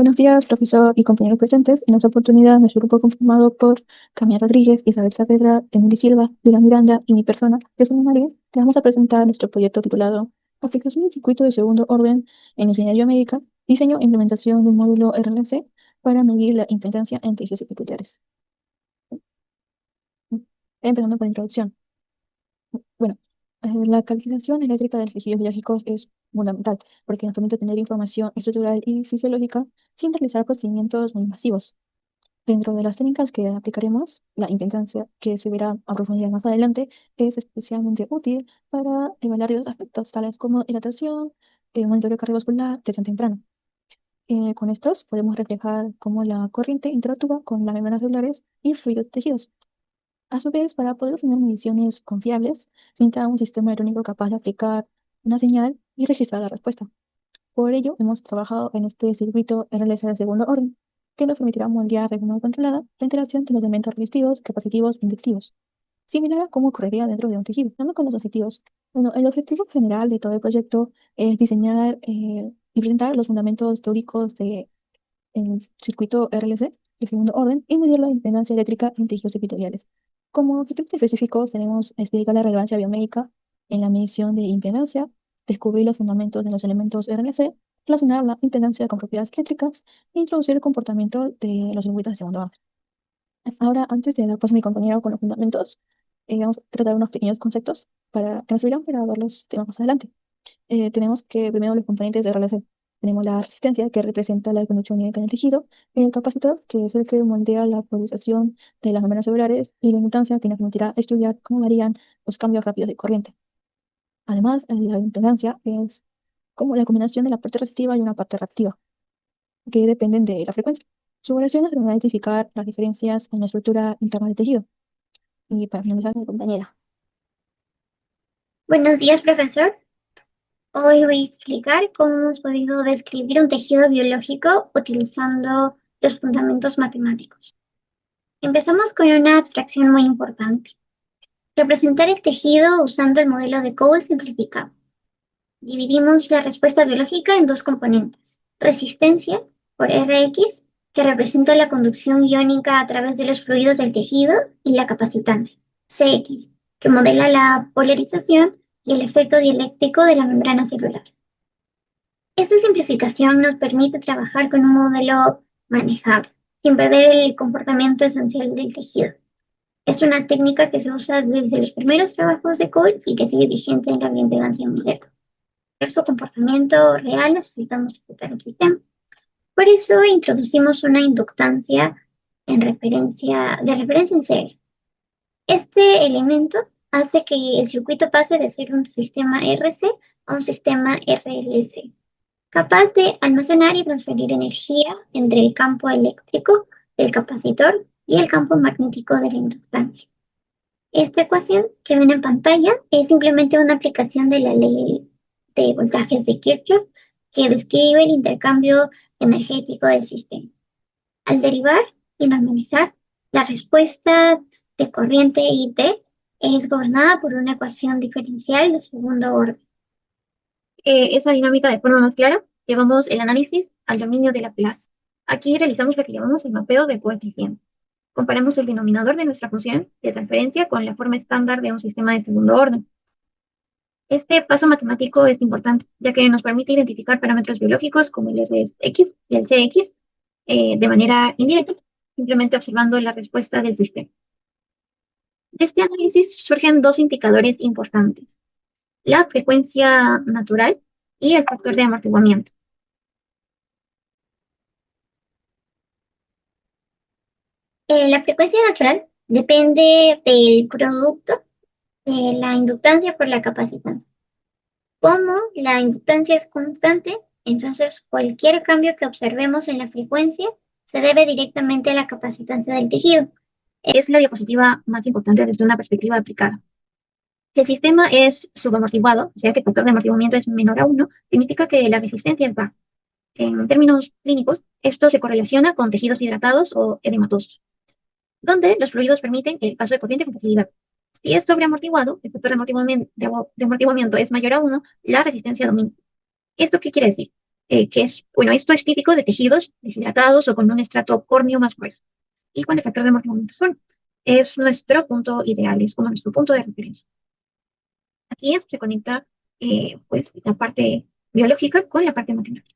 Buenos días, profesor y compañeros presentes. En esta oportunidad, nuestro grupo conformado por Camila Rodríguez, Isabel Saavedra, Emily Silva, Lila Miranda y mi persona, que soy María, le vamos a presentar nuestro proyecto titulado Aplicación de circuito de segundo orden en ingeniería médica, diseño e implementación de un módulo RLC para medir la impedancia en tejidos epiteliales. Empezando por la introducción. Bueno, la calcificación eléctrica de los tejidos biológicos es fundamental porque nos permite tener información estructural y fisiológica sin realizar procedimientos muy invasivos. Dentro de las técnicas que aplicaremos, la impedancia, que se verá a profundidad más adelante, es especialmente útil para evaluar diversos aspectos, tales como hidratación, monitoreo cardiovascular, detección temprana. Con estos podemos reflejar cómo la corriente interactúa con las membranas celulares y fluidos de tejidos. A su vez, para poder obtener mediciones confiables, se necesita un sistema electrónico capaz de aplicar una señal y registrar la respuesta. Por ello, hemos trabajado en este circuito RLC de segundo orden, que nos permitirá moldear de forma controlada la interacción de los elementos resistivos, capacitivos e inductivos, similar a cómo ocurriría dentro de un tejido. Dando con los objetivos. Bueno, el objetivo general de todo el proyecto es diseñar y presentar los fundamentos teóricos del circuito RLC de segundo orden y medir la impedancia eléctrica en tejidos epiteliales. Como objetivos específicos tenemos explicar la relevancia biomédica en la medición de impedancia, descubrir los fundamentos de los elementos RLC, relacionar la impedancia con propiedades eléctricas e introducir el comportamiento de los circuitos de segundo orden. Ahora, antes de dar paso a mi compañero con los fundamentos, vamos a tratar unos pequeños conceptos para que nos sirvan para ver los temas más adelante. Tenemos que primero los componentes de RLC. Tenemos la resistencia, que representa la conducción iónica en el tejido, el capacitor, que es el que moldea la polarización de las membranas celulares, y la inductancia, que nos permitirá estudiar cómo varían los cambios rápidos de corriente. Además, la impedancia es como la combinación de la parte resistiva y una parte reactiva, que dependen de la frecuencia. Su evaluación nos permitirá identificar las diferencias en la estructura interna del tejido. Y para finalizar, mi compañera. Buenos días, profesor. Hoy voy a explicar cómo hemos podido describir un tejido biológico utilizando los fundamentos matemáticos. Empezamos con una abstracción muy importante. Representar el tejido usando el modelo de Cole simplificado. Dividimos la respuesta biológica en dos componentes. Resistencia, por Rx, que representa la conducción iónica a través de los fluidos del tejido, y la capacitancia, Cx, que modela la polarización y el efecto dieléctrico de la membrana celular. Esta simplificación nos permite trabajar con un modelo manejable, sin perder el comportamiento esencial del tejido. Es una técnica que se usa desde los primeros trabajos de Cole y que sigue vigente en la bioimpedancia moderna. Para su comportamiento real necesitamos ejecutar el sistema. Por eso introducimos una inductancia de referencia en serie. Este elemento hace que el circuito pase de ser un sistema RC a un sistema RLC, capaz de almacenar y transferir energía entre el campo eléctrico del capacitor y el campo magnético de la inductancia. Esta ecuación que ven en pantalla es simplemente una aplicación de la ley de voltajes de Kirchhoff, que describe el intercambio energético del sistema. Al derivar y normalizar, la respuesta de corriente IT es gobernada por una ecuación diferencial de segundo orden. Esa dinámica de forma más clara, llevamos el análisis al dominio de Laplace. Aquí realizamos lo que llamamos el mapeo de coeficientes. Comparamos el denominador de nuestra función de transferencia con la forma estándar de un sistema de segundo orden. Este paso matemático es importante, ya que nos permite identificar parámetros biológicos como el Rsx y el Cx de manera indirecta, simplemente observando la respuesta del sistema. De este análisis surgen dos indicadores importantes: la frecuencia natural y el factor de amortiguamiento. La frecuencia natural depende del producto de la inductancia por la capacitancia. Como la inductancia es constante, entonces cualquier cambio que observemos en la frecuencia se debe directamente a la capacitancia del tejido. Es la diapositiva más importante desde una perspectiva aplicada. Si el sistema es subamortiguado, o sea que el factor de amortiguamiento es menor a 1, significa que la resistencia es baja. En términos clínicos, esto se correlaciona con tejidos hidratados o edematosos, donde los fluidos permiten el paso de corriente con facilidad. Si es sobreamortiguado, el factor de amortiguamiento es mayor a 1, la resistencia domina. ¿Esto qué quiere decir? que es, bueno, esto es típico de tejidos deshidratados o con un estrato córneo más grueso y con efectos de amortiguamiento. Es nuestro punto ideal, es como nuestro punto de referencia. Aquí se conecta pues la parte biológica con la parte matemática.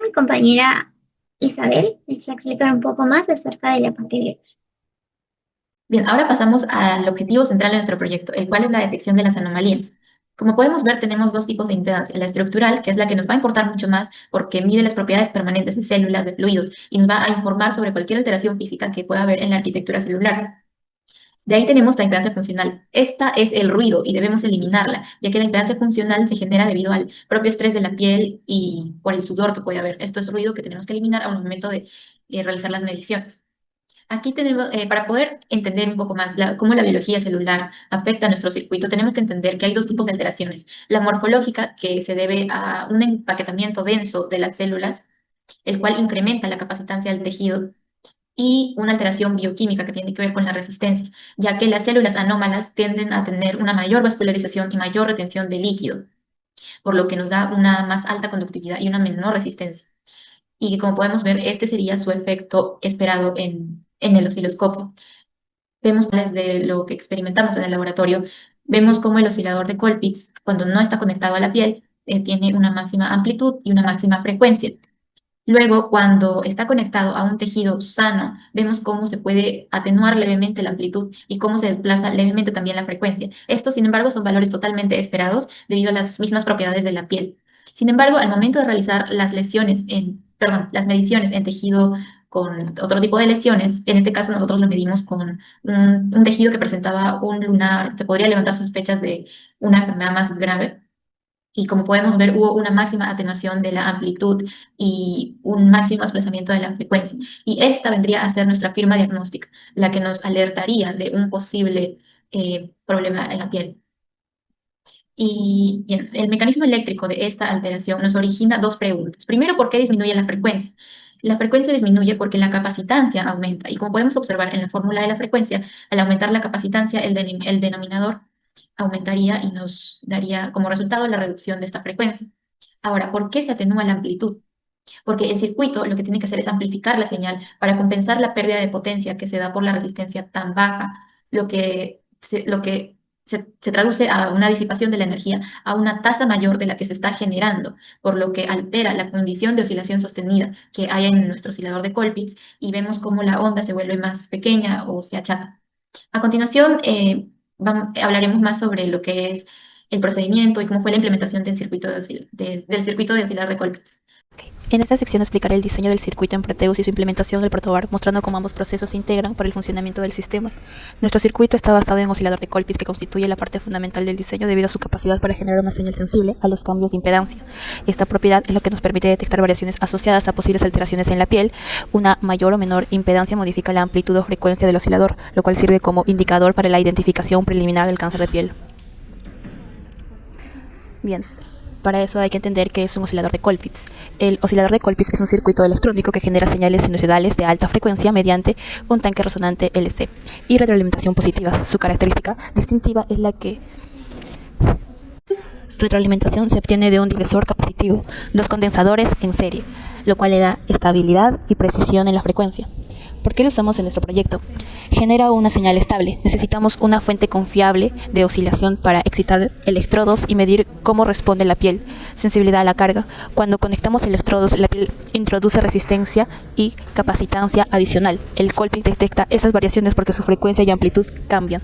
Mi compañera Isabel les va a explicar un poco más acerca de la parte biológica. Bien, ahora pasamos al objetivo central de nuestro proyecto, el cual es la detección de las anomalías. Como podemos ver, tenemos dos tipos de impedancia. La estructural, que es la que nos va a importar mucho más porque mide las propiedades permanentes de células, de fluidos, y nos va a informar sobre cualquier alteración física que pueda haber en la arquitectura celular. De ahí tenemos la impedancia funcional. Esta es el ruido y debemos eliminarla, ya que la impedancia funcional se genera debido al propio estrés de la piel y por el sudor que puede haber. Esto es ruido que tenemos que eliminar al momento de realizar las mediciones. Aquí tenemos, para poder entender un poco más cómo la biología celular afecta a nuestro circuito, tenemos que entender que hay dos tipos de alteraciones. La morfológica, que se debe a un empaquetamiento denso de las células, el cual incrementa la capacitancia del tejido, y una alteración bioquímica que tiene que ver con la resistencia, ya que las células anómalas tienden a tener una mayor vascularización y mayor retención de líquido, por lo que nos da una más alta conductividad y una menor resistencia. Y como podemos ver, este sería su efecto esperado en el osciloscopio. Vemos desde lo que experimentamos en el laboratorio, vemos cómo el oscilador de Colpitts, cuando no está conectado a la piel, tiene una máxima amplitud y una máxima frecuencia. Luego, cuando está conectado a un tejido sano, vemos cómo se puede atenuar levemente la amplitud y cómo se desplaza levemente también la frecuencia. Estos, sin embargo, son valores totalmente esperados debido a las mismas propiedades de la piel. Sin embargo, al momento de realizar las mediciones en tejido con otro tipo de lesiones, en este caso nosotros lo medimos con un tejido que presentaba un lunar que podría levantar sospechas de una enfermedad más grave. Y como podemos ver, hubo una máxima atenuación de la amplitud y un máximo desplazamiento de la frecuencia. Y esta vendría a ser nuestra firma diagnóstica, la que nos alertaría de un posible problema en la piel. Y bien, el mecanismo eléctrico de esta alteración nos origina dos preguntas. Primero, ¿por qué disminuye la frecuencia? La frecuencia disminuye porque la capacitancia aumenta. Y como podemos observar en la fórmula de la frecuencia, al aumentar la capacitancia, el denominador aumentaría y nos daría como resultado la reducción de esta frecuencia. Ahora, ¿por qué se atenúa la amplitud? Porque el circuito lo que tiene que hacer es amplificar la señal para compensar la pérdida de potencia que se da por la resistencia tan baja, lo que se traduce a una disipación de la energía a una tasa mayor de la que se está generando, por lo que altera la condición de oscilación sostenida que hay en nuestro oscilador de Colpitts y vemos cómo la onda se vuelve más pequeña o se achata. A continuación, hablaremos más sobre lo que es el procedimiento y cómo fue la implementación del circuito de oscilador de Colpitts. En esta sección explicaré el diseño del circuito en Proteus y su implementación del protobar, mostrando cómo ambos procesos se integran para el funcionamiento del sistema. Nuestro circuito está basado en oscilador de Colpitts, que constituye la parte fundamental del diseño debido a su capacidad para generar una señal sensible a los cambios de impedancia. Esta propiedad es lo que nos permite detectar variaciones asociadas a posibles alteraciones en la piel. Una mayor o menor impedancia modifica la amplitud o frecuencia del oscilador, lo cual sirve como indicador para la identificación preliminar del cáncer de piel. Bien. Para eso hay que entender qué es un oscilador de Colpitts. El oscilador de Colpitts es un circuito electrónico que genera señales sinusoidales de alta frecuencia mediante un tanque resonante LC y retroalimentación positiva. Su característica distintiva es la que retroalimentación se obtiene de un divisor capacitivo, dos condensadores en serie, lo cual le da estabilidad y precisión en la frecuencia. ¿Por qué lo usamos en nuestro proyecto? Genera una señal estable. Necesitamos una fuente confiable de oscilación para excitar electrodos y medir cómo responde la piel. Sensibilidad a la carga. Cuando conectamos electrodos, la piel introduce resistencia y capacitancia adicional. El Colpitts detecta esas variaciones porque su frecuencia y amplitud cambian.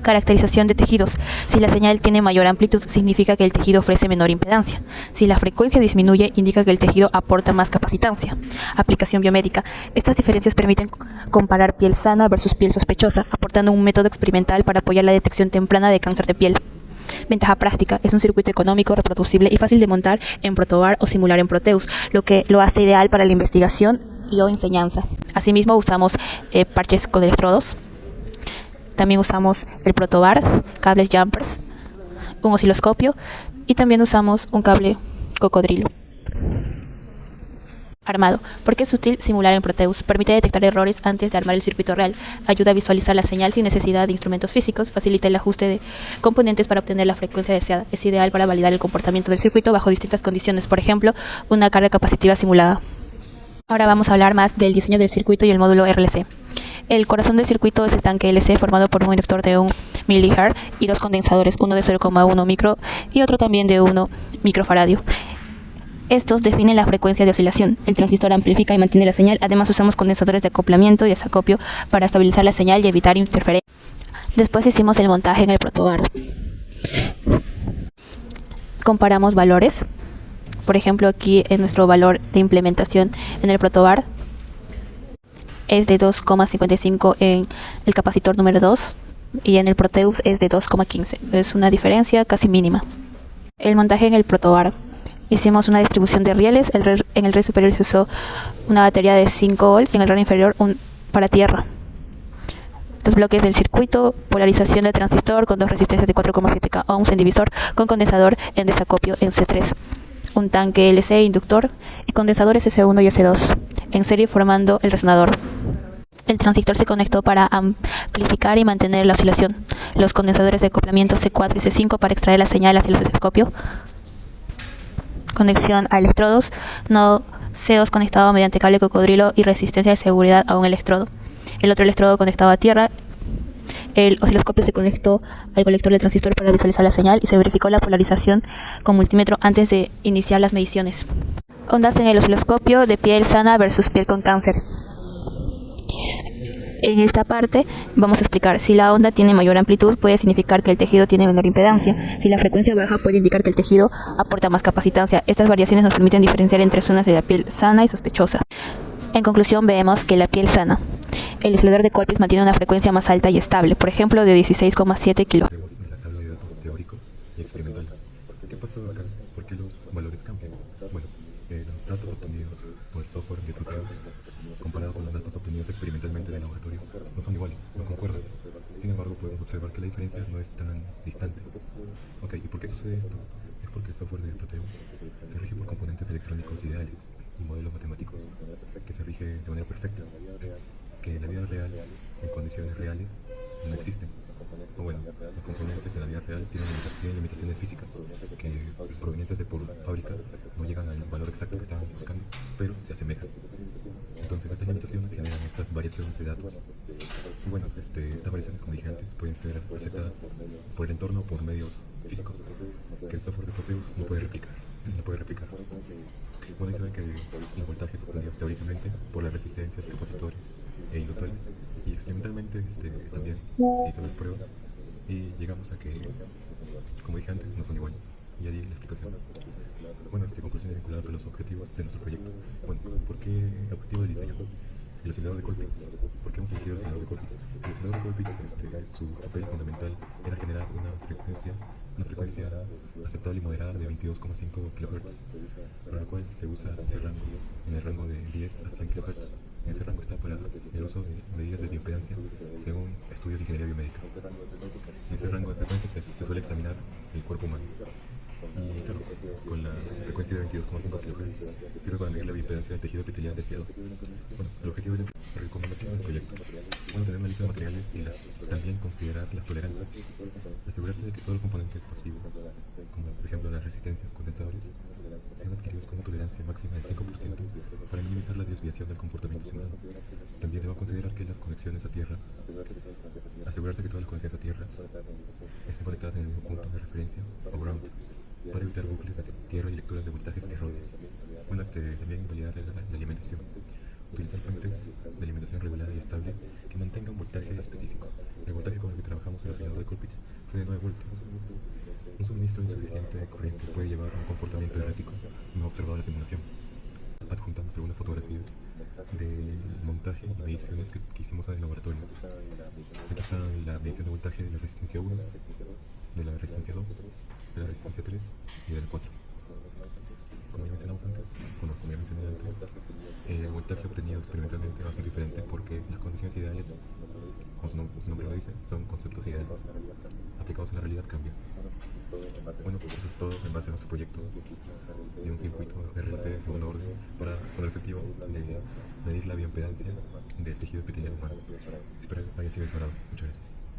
Caracterización de tejidos. Si la señal tiene mayor amplitud, significa que el tejido ofrece menor impedancia. Si la frecuencia disminuye, indica que el tejido aporta más capacitancia. Aplicación biomédica. Estas diferencias permiten comparar piel sana versus piel sospechosa, aportando un método experimental para apoyar la detección temprana de cáncer de piel. Ventaja práctica. Es un circuito económico, reproducible y fácil de montar en protobar o simular en Proteus, lo que lo hace ideal para la investigación y o enseñanza. Asimismo, usamos parches con electrodos. También usamos el protobar, cables jumpers, un osciloscopio y también usamos un cable cocodrilo. Armado. ¿Por qué es útil simular en Proteus? Permite detectar errores antes de armar el circuito real, ayuda a visualizar la señal sin necesidad de instrumentos físicos, facilita el ajuste de componentes para obtener la frecuencia deseada. Es ideal para validar el comportamiento del circuito bajo distintas condiciones, por ejemplo, una carga capacitiva simulada. Ahora vamos a hablar más del diseño del circuito y el módulo RLC. El corazón del circuito es el tanque LC formado por un inductor de 1 mH y dos condensadores, uno de 0,1 micro y otro también de 1 microfaradio. Estos definen la frecuencia de oscilación. El transistor amplifica y mantiene la señal. Además usamos condensadores de acoplamiento y desacopio para estabilizar la señal y evitar interferencia. Después hicimos el montaje en el protobar. Comparamos valores. Por ejemplo, aquí en nuestro valor de implementación en el protobar es de 2,55 en el capacitor número 2 y en el Proteus es de 2,15. Es una diferencia casi mínima. El montaje en el protobar. Hicimos una distribución de rieles. En el riel superior se usó una batería de 5 volts y en el riel inferior para tierra. Los bloques del circuito, polarización del transistor con dos resistencias de 4,7 ohms en divisor con condensador en desacopio en C3. Un tanque LC inductor y condensadores S1 y S2 en serie formando el resonador. El transistor se conectó para amplificar y mantener la oscilación. Los condensadores de acoplamiento C4 y C5 para extraer la señal hacia el osciloscopio. Conexión a electrodos, nodo C2 conectado mediante cable cocodrilo y resistencia de seguridad a un electrodo. El otro electrodo conectado a tierra. El osciloscopio se conectó al colector del transistor para visualizar la señal y se verificó la polarización con multímetro antes de iniciar las mediciones. Ondas en el osciloscopio de piel sana versus piel con cáncer. En esta parte vamos a explicar, si la onda tiene mayor amplitud puede significar que el tejido tiene menor impedancia, si la frecuencia baja puede indicar que el tejido aporta más capacitancia. Estas variaciones nos permiten diferenciar entre zonas de la piel sana y sospechosa. En conclusión vemos que la piel sana, el oscilador de Colpitts mantiene una frecuencia más alta y estable, por ejemplo de 16,7 kHz. Vemos en la tabla de datos teóricos y experimentales. ¿Qué pasó acá? ¿Por qué los valores cambian? Bueno, los datos obtenidos por el software de Proteus comparado con los datos obtenidos experimentalmente del laboratorio no son iguales, no concuerdan. Sin embargo, podemos observar que la diferencia no es tan distante. Ok, ¿y por qué sucede esto? Es porque el software de Proteus se rige por componentes electrónicos ideales y modelos matemáticos que se rige de manera perfecta, que en la vida real, en condiciones reales, no existen. O bueno, los componentes en la vida real tienen limitaciones físicas que provenientes de por fábrica no llegan al valor exacto que estaban buscando, pero se asemejan. Entonces estas limitaciones generan estas variaciones de datos. Y bueno, estas variaciones, como dije antes, pueden ser afectadas por el entorno o por medios físicos que el software de Proteus no puede replicar. Bueno, y se ve que los voltajes obtenidos teóricamente por las resistencias, capacitores e inductores y experimentalmente también se hizo las pruebas y llegamos a que, como dije antes, no son iguales. Y ahí la explicación. Bueno, conclusiones vinculadas a los objetivos de nuestro proyecto. Bueno, ¿por qué objetivo de diseño? El oscilador de Colpitts. ¿Por qué hemos elegido el oscilador de Colpitts? El oscilador de Colpitts, su papel fundamental era generar una frecuencia aceptable y moderada de 22,5 kHz, para la cual se usa ese rango, en el rango de 10 a 100 kHz. En ese rango está para el uso de medidas de bioimpedancia según estudios de ingeniería biomédica. En ese rango de frecuencias se suele examinar el cuerpo humano. Y claro, con la frecuencia de 22,5 kHz sirve para medir la bioimpedancia del tejido epitelial deseado. Bueno, el objetivo de la recomendación del proyecto. Bueno, tener una lista de materiales y también considerar las tolerancias. Asegurarse de que todos los componentes pasivos, como por ejemplo las resistencias, condensadores, sean adquiridos con una tolerancia máxima del 5% para minimizar la desviación del comportamiento simulado. También debo considerar que las conexiones a tierra, asegurarse que todas las conexiones a tierra estén conectadas en el mismo punto de referencia o ground, para evitar bucles de tierra y lecturas de voltajes erróneas. Bueno, también validar la alimentación. Utilizar fuentes de alimentación regular y estable que mantenga un voltaje específico. El voltaje con el que trabajamos en el oscilador de Colpitts fue de 9 voltios. Un suministro insuficiente de corriente puede llevar a un comportamiento errático no observado en la simulación. Adjuntamos algunas fotografías del montaje y mediciones que hicimos en el laboratorio. Aquí está la medición de voltaje de la resistencia 1, de la resistencia 2, de la resistencia 3 y de la 4. Como ya mencioné antes, el voltaje obtenido experimentalmente va a ser diferente porque las condiciones ideales, como su nombre lo dice, son conceptos ideales. Aplicados en la realidad cambian. Bueno, eso es todo en base a nuestro proyecto de un circuito RC de segundo orden con el objetivo de medir la bioimpedancia del tejido epitelial humano. Espero haya sido de su agrado. Muchas gracias.